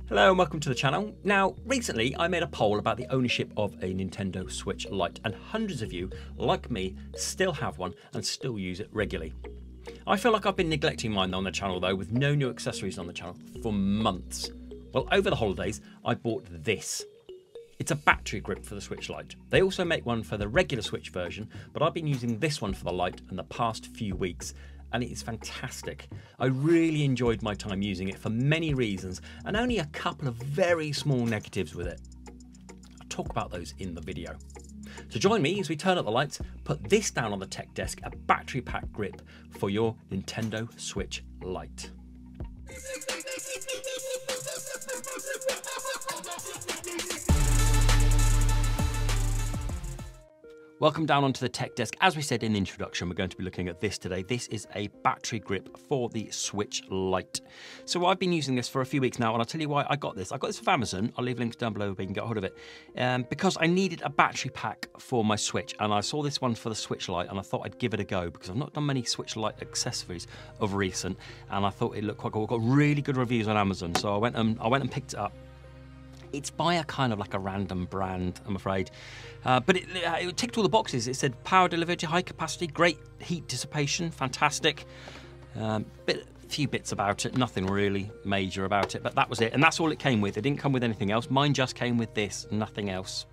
Hello and welcome to the channel. Now, recently I made a poll about the ownership of a Nintendo Switch Lite, and hundreds of you, like me, still have one and still use it regularly. I feel like I've been neglecting mine on the channel though, with no new accessories on the channel for months. Well, over the holidays, I bought this. It's a battery grip for the Switch Lite. They also make one for the regular Switch version, but I've been using this one for the Lite in the past few weeks, and it is fantastic. I really enjoyed my time using it for many reasons, and only a couple of very small negatives with it. I'll talk about those in the video. So join me as we turn up the lights, put this down on the tech desk, a battery pack grip for your Nintendo Switch Lite. Welcome down onto the tech desk. As we said in the introduction, we're going to be looking at this today. This is a battery grip for the Switch Lite. So I've been using this for a few weeks now, and I'll tell you why I got this. I got this from Amazon. I'll leave links down below where you can get a hold of it. Because I needed a battery pack for my Switch, and I saw this one for the Switch Lite, and I thought I'd give it a go because I've not done many Switch Lite accessories of recent, and I thought it looked quite cool. I've got really good reviews on Amazon, so I went and picked it up. It's by a kind of like a random brand, I'm afraid. But it ticked all the boxes. It said power delivery to high capacity, great heat dissipation, fantastic. Few bits about it, nothing really major about it, but that was it. And that's all it came with. It didn't come with anything else. Mine just came with this, nothing else.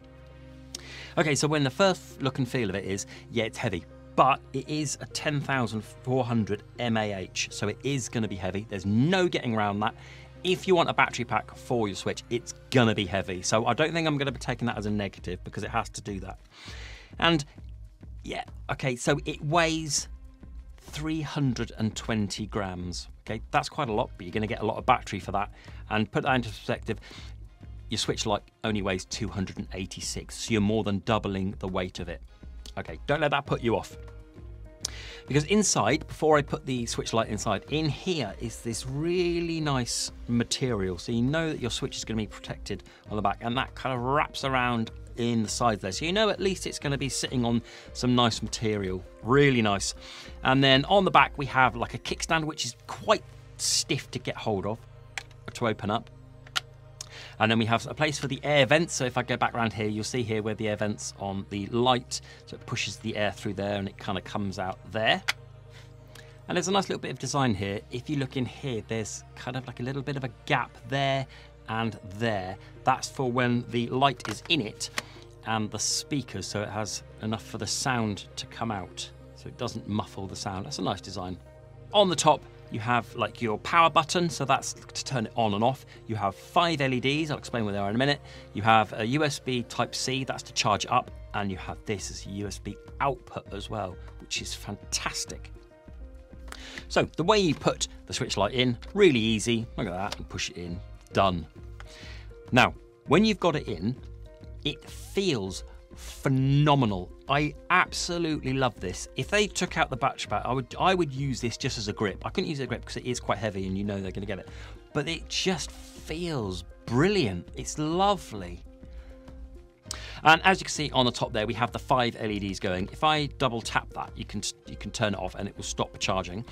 Okay, so when the first look and feel of it is, yeah, it's heavy. But it is a 10,400 mAh, so it is going to be heavy. There's no getting around that. If you want a battery pack for your Switch, it's gonna be heavy. So I don't think I'm gonna be taking that as a negative because it has to do that. And yeah, okay, so it weighs 320 grams. Okay, that's quite a lot, but you're gonna get a lot of battery for that. And put that into perspective, your Switch Lite only weighs 286, so you're more than doubling the weight of it. Okay, don't let that put you off. Because inside, before I put the Switch Lite inside, in here is this really nice material. So you know that your Switch is going to be protected on the back, and that kind of wraps around in the sides there. So you know at least it's going to be sitting on some nice material, really nice. And then on the back we have like a kickstand, which is quite stiff to get hold of, to open up. And then we have a place for the air vents. So if I go back around here, you'll see here where the air vents on the Lite. So it pushes the air through there and it kind of comes out there. And there's a nice little bit of design here. If you look in here, there's kind of like a little bit of a gap there and there. That's for when the Lite is in it and the speakers, so it has enough for the sound to come out. So it doesn't muffle the sound. That's a nice design. On the top, you have like your power button, so that's to turn it on and off. You have 5 LEDs, I'll explain what they are in a minute. You have a USB Type-C, that's to charge it up, and you have this as a USB output as well, which is fantastic. So the way you put the Switch Lite in, really easy. Look at that, and push it in, done. Now, when you've got it in, it feels phenomenal. I absolutely love this. If they took out the battery pack, I would use this just as a grip. I couldn't use it as a grip because it is quite heavy and you know they're going to get it. But it just feels brilliant. It's lovely. And as you can see on the top there, we have the 5 LEDs going. If I double tap that, you can turn it off and it will stop charging.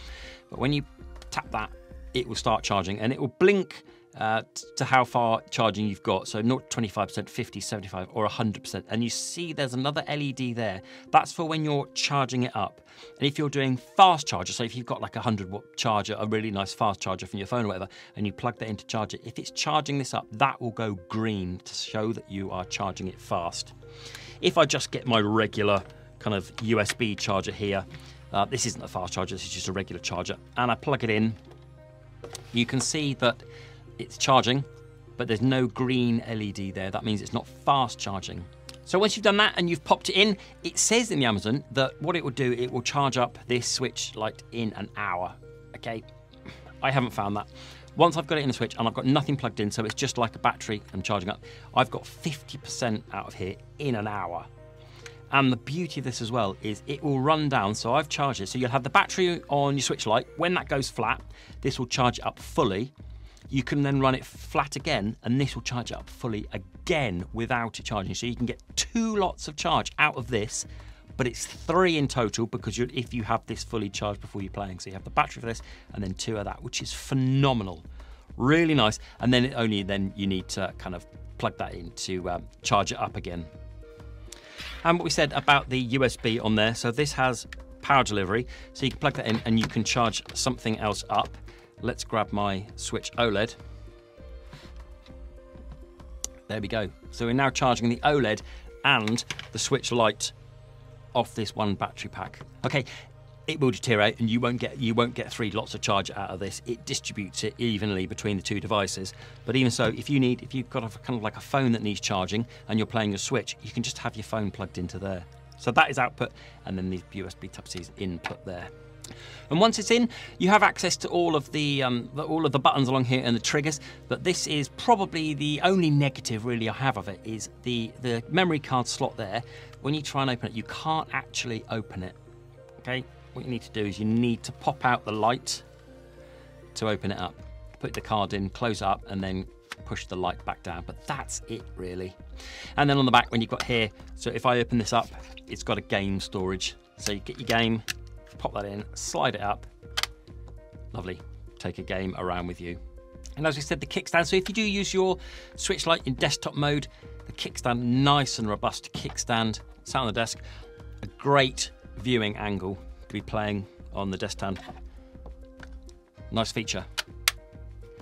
But when you tap that, it will start charging and it will blink to how far charging you've got. So not 25%, 50, 75 or 100%. And you see there's another LED there. That's for when you're charging it up. And if you're doing fast charger, so if you've got like a 100-watt charger, a really nice fast charger from your phone or whatever, and you plug that in to charge it, if it's charging this up, that will go green to show that you are charging it fast. If I just get my regular kind of USB charger here, this isn't a fast charger, this is just a regular charger, and I plug it in, you can see that it's charging, but there's no green LED there. That means it's not fast charging. So once you've done that and you've popped it in, it says in the Amazon that what it will do, it will charge up this Switch Lite in an hour. Okay, I haven't found that. Once I've got it in the Switch and I've got nothing plugged in, so it's just like a battery and charging up, I've got 50% out of here in an hour. And the beauty of this as well is it will run down, so I've charged it, so you'll have the battery on your Switch Lite. When that goes flat, this will charge it up fully. You can then run it flat again, and this will charge it up fully again without it charging. So you can get 2 lots of charge out of this, but it's 3 in total because if you have this fully charged before you're playing. So you have the battery for this, and then 2 of that, which is phenomenal. Really nice. And then then you need to kind of plug that in to charge it up again. And what we said about the USB on there, so this has power delivery, so you can plug that in and you can charge something else up. Let's grab my Switch OLED. There we go. So we're now charging the OLED and the Switch Lite off this one battery pack. Okay, it will deteriorate and you won't get 3 lots of charge out of this. It distributes it evenly between the 2 devices. But even so, if you've got a kind of like a phone that needs charging and you're playing your Switch, you can just have your phone plugged into there. So that is output, and then the USB Type-C is input there. And once it's in, you have access to all of the buttons along here and the triggers. But this is probably the only negative really I have of it, is the memory card slot there. When you try and open it, you can't actually open it. Okay. What you need to do is you need to pop out the light to open it up. Put the card in, close it up, and then push the light back down. But that's it, really. And then on the back, when you've got here, so if I open this up, it's got a game storage. So you get your game, pop that in, slide it up. Lovely. Take a game around with you. And as we said, the kickstand. So if you do use your Switch Lite in desktop mode, the kickstand, nice and robust kickstand, sat on the desk, a great viewing angle to be playing on the desk stand. Nice feature.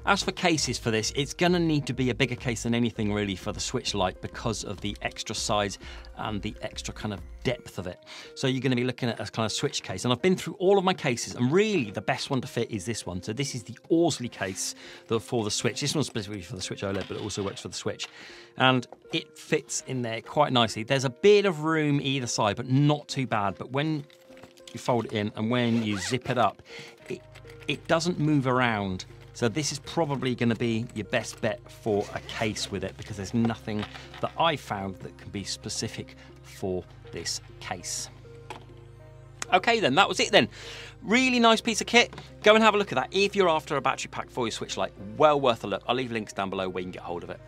As for cases for this, it's gonna need to be a bigger case than anything really for the Switch Lite because of the extra size and the extra kind of depth of it. So you're gonna be looking at a kind of Switch case. And I've been through all of my cases, and really the best one to fit is this one. So this is the Ausley case for the Switch. This one's specifically for the Switch OLED, but it also works for the Switch. And it fits in there quite nicely. There's a bit of room either side, but not too bad. But when you fold it in and when you zip it up, it doesn't move around. So this is probably going to be your best bet for a case with it, because there's nothing that I found that can be specific for this case. Okay then, that was it then. Really nice piece of kit. Go and have a look at that. If you're after a battery pack for your Switch Lite, well worth a look. I'll leave links down below where you can get hold of it.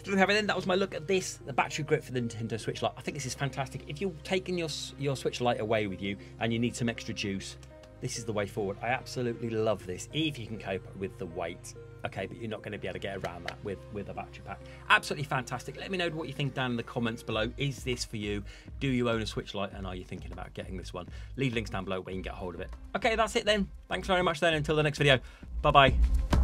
Then that was my look at this, the battery grip for the Nintendo Switch Lite. I think this is fantastic. If you're taking your Switch Lite away with you and you need some extra juice, this is the way forward. I absolutely love this, if you can cope with the weight. Okay, but you're not going to be able to get around that with a battery pack. Absolutely fantastic. Let me know what you think down in the comments below. Is this for you? Do you own a Switch Lite, and are you thinking about getting this one? Leave links down below where you can get hold of it. Okay, that's it then. Thanks very much then. Until the next video. Bye-bye.